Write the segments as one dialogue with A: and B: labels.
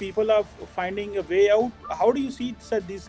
A: people are finding a way out. How do you see this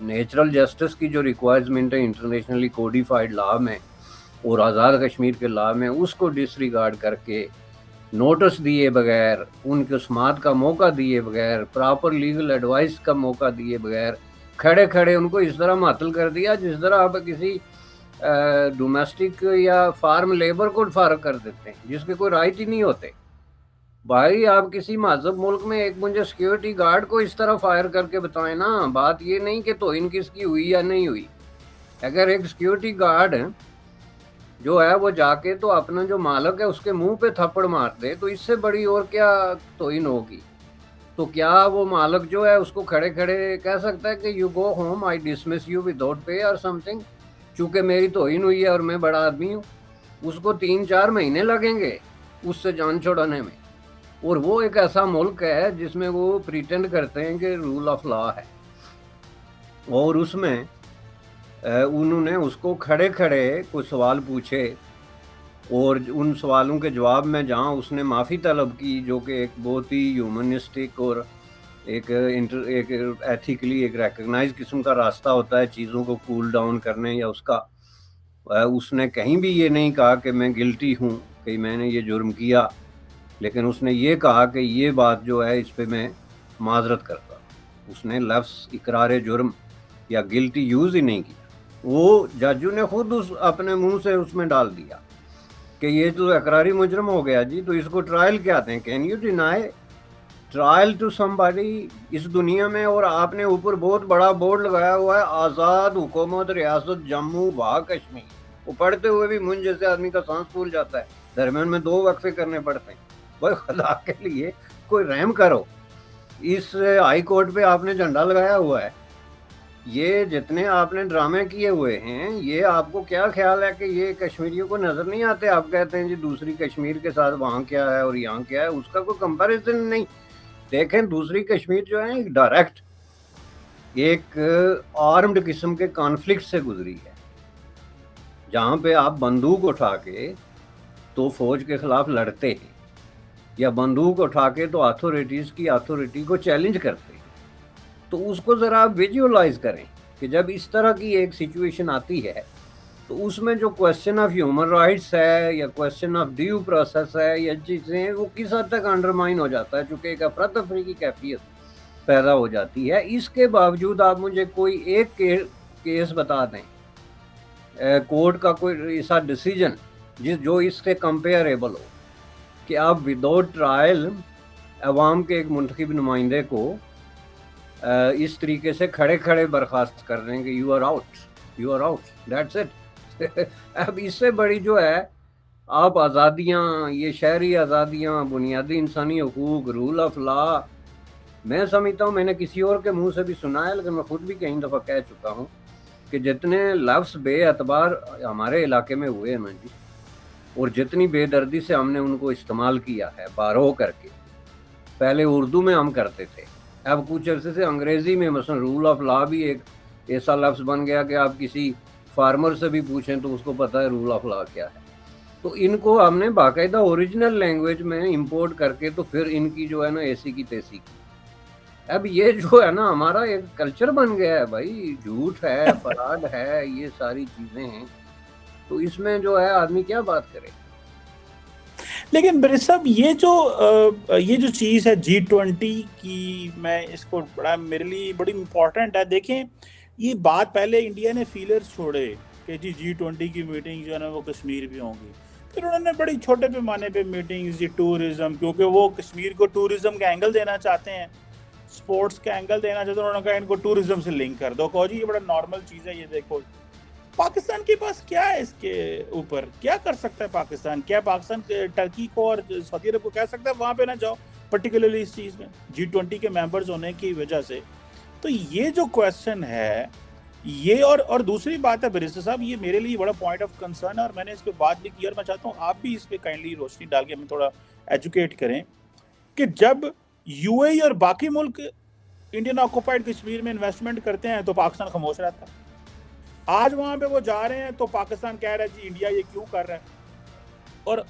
B: natural justice کی جو requirement ہے internationally codified لا میں اور آزاد کشمیر کے لا میں، اس کو ڈس ریگارڈ کر کے، نوٹس دیے بغیر، ان کے سماعت کا موقع دیے بغیر، پراپر لیگل ایڈوائس کا موقع دیے بغیر، کھڑے کھڑے ان کو اس طرح معطل کر دیا جس طرح آپ کسی ڈومیسٹک یا فارم لیبر کو فارغ کر دیتے ہیں جس کے کوئی رائٹ ہی نہیں ہوتے. بھائی آپ کسی مہذب ملک میں ایک مجھے سیکیورٹی گارڈ کو اس طرح فائر کر کے بتائیں نا. بات یہ نہیں کہ توہین کس کی ہوئی یا نہیں ہوئی. اگر ایک سیکیورٹی گارڈ جو ہے وہ جا کے تو اپنا جو مالک ہے اس کے منہ پہ تھپڑ مار دے تو اس سے بڑی اور کیا توہین ہوگی. تو کیا وہ مالک جو ہے اس کو کھڑے کھڑے کہہ سکتا ہے کہ you go home, I dismiss you without pay اور سم تھنگ، چونکہ میری توہین ہوئی ہے اور میں بڑا آدمی ہوں. اس کو 3-4 مہینے لگیں گے اس سے جان چھڑانے میں. اور وہ ایک ایسا ملک ہے جس میں وہ پریٹینڈ کرتے ہیں کہ رول آف لا ہے، اور اس میں انہوں نے اس کو کھڑے کھڑے کوئی سوال پوچھے اور ان سوالوں کے جواب میں جہاں اس نے معافی طلب کی، جو کہ ایک بہت ہی ہیومنسٹک اور ایک ایتھیکلی ایک ریکگنائز قسم کا راستہ ہوتا ہے چیزوں کو کول ڈاؤن کرنے یا اس کا، اس نے کہیں بھی یہ نہیں کہا کہ میں گلٹی ہوں کہ میں نے یہ جرم کیا، لیکن اس نے یہ کہا کہ یہ بات جو ہے اس پہ میں معذرت کرتا. اس نے لفظ اقرار جرم یا گلٹی یوز ہی نہیں کیا. وہ ججوں نے خود اپنے منہ سے اس میں ڈال دیا کہ یہ تو اقراری مجرم ہو گیا جی، تو اس کو ٹرائل کہتے ہیں. Can you deny trial to somebody اس دنیا میں؟ اور آپ نے اوپر بہت بڑا بورڈ لگایا ہوا ہے آزاد حکومت ریاست جموں و کشمیر. وہ پڑھتے ہوئے بھی من جیسے آدمی کا سانس پھول جاتا ہے، درمیان میں 2 وقفے کرنے پڑتے ہیں. بھائی خدا کے لیے کوئی رحم کرو. اس ہائی کورٹ پہ آپ نے جھنڈا لگایا ہوا ہے. یہ جتنے آپ نے ڈرامے کیے ہوئے ہیں، یہ آپ کو کیا خیال ہے کہ یہ کشمیریوں کو نظر نہیں آتے؟ آپ کہتے ہیں جی دوسری کشمیر کے ساتھ وہاں کیا ہے اور یہاں کیا ہے، اس کا کوئی کمپیریزن نہیں. دیکھیں دوسری کشمیر جو ہے ایک ڈائریکٹ ایک آرمڈ قسم کے کانفلکٹ سے گزری ہے، جہاں پہ آپ بندوق اٹھا کے تو فوج کے خلاف لڑتے ہیں یا بندوق اٹھا کے تو اتھارٹیز کی اتھارٹی کو چیلنج کرتے ہیں. تو اس کو ذرا آپ ویژولائز کریں کہ جب اس طرح کی ایک سچویشن آتی ہے تو اس میں جو کویسچن آف ہیومن رائٹس ہے یا کویسچن آف ڈیو پروسیس ہے یا چیزیں، وہ کس حد تک انڈرمائن ہو جاتا ہے، چونکہ ایک افراتفری کی کیفیت پیدا ہو جاتی ہے. اس کے باوجود آپ مجھے کوئی ایک کیس بتا دیں کورٹ کا کوئی ایسا ڈیسیجن جو اس سے کمپیریبل ہو کہ آپ وداؤٹ ٹرائل عوام کے ایک منتخب نمائندے کو اس طریقے سے کھڑے کھڑے برخاست کر دیں کہ you are out that's it. اب اس سے بڑی جو ہے آپ آزادیاں، یہ شہری آزادیاں، بنیادی انسانی حقوق، رول آف لا، میں سمجھتا ہوں، میں نے کسی اور کے منہ سے بھی سنا ہے لیکن میں خود بھی کئی دفعہ کہہ چکا ہوں کہ جتنے لفظ بے اعتبار ہمارے علاقے میں ہوئے ہیں نا جی، اور جتنی بے دردی سے ہم نے ان کو استعمال کیا ہے بارو کر کے، پہلے اردو میں ہم کرتے تھے، اب کچھ عرصے سے انگریزی میں مثلا رول آف لا بھی ایک ایسا لفظ بن گیا کہ آپ کسی فارمر سے بھی پوچھیں تو اس کو پتہ ہے رول آف لا کیا ہے. تو ان کو ہم نے باقاعدہ اوریجنل لینگویج میں امپورٹ کر کے تو پھر ان کی جو ہے نا ایسی کی تیسی کی. اب یہ جو ہے نا ہمارا ایک کلچر بن گیا ہے بھائی، جھوٹ ہے، فراڈ ہے، یہ ساری چیزیں ہیں. تو اس میں جو ہے آدمی کیا بات کرے.
A: لیکن بریس صاحب یہ جو چیز ہے G20 کی، میں اس کو میرے لیے بڑی امپورٹنٹ ہے. دیکھیں یہ بات پہلے انڈیا نے فیلرز چھوڑے کہ جی G20 کی میٹنگ جو ہے نا وہ کشمیر بھی ہوں گی، پھر انہوں نے بڑی چھوٹے پیمانے پہ میٹنگز، جی ٹورزم، کیونکہ وہ کشمیر کو ٹورزم کا اینگل دینا چاہتے ہیں، سپورٹس کا اینگل دینا چاہتے ہیں. انہوں نے کہا ان کو ٹورزم سے لنک کر دو. کہو جی یہ بڑا نارمل چیز ہے. یہ دیکھو پاکستان کے پاس کیا ہے، اس کے اوپر کیا کر سکتا ہے پاکستان؟ کیا پاکستان ٹرکی کو اور سعودی عرب کو کہہ سکتا ہے وہاں پہ نہ جاؤ، پرٹیکولرلی اس چیز میں G20 کے ممبرز ہونے کی وجہ سے؟ تو یہ جو کویسچن ہے یہ، اور دوسری بات ہے بریسٹر صاحب، یہ میرے لیے بڑا پوائنٹ آف کنسرن ہے اور میں نے اس پہ بات بھی کی، اور میں چاہتا ہوں آپ بھی اس پہ کائنڈلی روشنی ڈال کے ہمیں تھوڑا ایجوکیٹ کریں کہ جب UAE اور باقی ملک انڈین آکوپائڈ کشمیر میں انویسٹمنٹ کرتے ہیں تو پاکستان خاموش رہتا ہے. آج وہاں پہ وہ جا رہے ہیں تو پاکستان کہہ رہا ہے جی انڈیا یہ کیوں کر رہا ہے.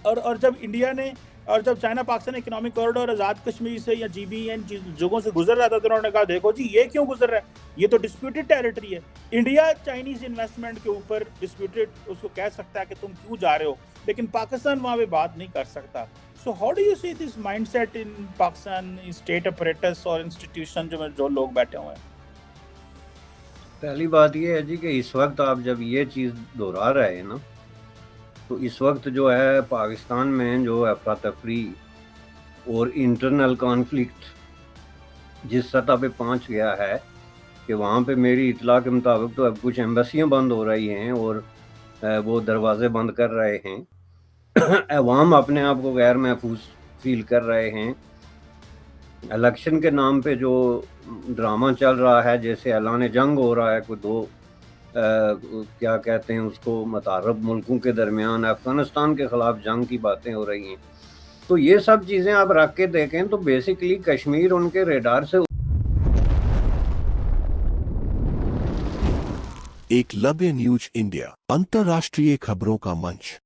A: اور جب انڈیا نے اور جب China Pakistan economic corridor Azad Kashmir سے یا جی بی این جگہوں سے گزر رہا تھا تو انہوں نے کہا دیکھو جی یہ کیوں گزر رہا ہے, یہ تو ڈسپیوٹڈ ٹیریٹری ہے. انڈیا چائنیز انویسٹمنٹ کے اوپر ڈسپیوٹڈ اس کو کہہ سکتا ہے کہ تم کیوں جا رہے ہو, لیکن پاکستان وہاں پہ بات نہیں کر سکتا. So how do you see this mind set in Pakistan state apparatus اور انسٹیٹیوشن جو لوگ بیٹھے ہوئے ہیں؟
B: پہلی بات یہ ہے جی کہ اس وقت آپ جب یہ چیز دہرا رہے ہیں نا, تو اس وقت جو ہے پاکستان میں جو افراتفری اور انٹرنل کانفلکٹ جس سطح پہ پہنچ گیا ہے کہ وہاں پہ میری اطلاع کے مطابق تو اب کچھ ایمبیسیاں بند ہو رہی ہیں اور وہ دروازے بند کر رہے ہیں, عوام اپنے آپ کو غیر محفوظ فیل کر رہے ہیں. الیکشن کے نام پہ جو ڈرامہ چل رہا ہے, جیسے اعلان جنگ ہو رہا ہے کوئی دو کیا کہتے ہیں اس کو متعارف ملکوں کے درمیان, افغانستان کے خلاف جنگ کی باتیں ہو رہی ہیں. تو یہ سب چیزیں آپ رکھ کے دیکھیں تو بیسیکلی کشمیر ان کے ریڈار سے
C: ایکلویہ نیوز انڈیا انترراشٹریہ خبروں کا منچ.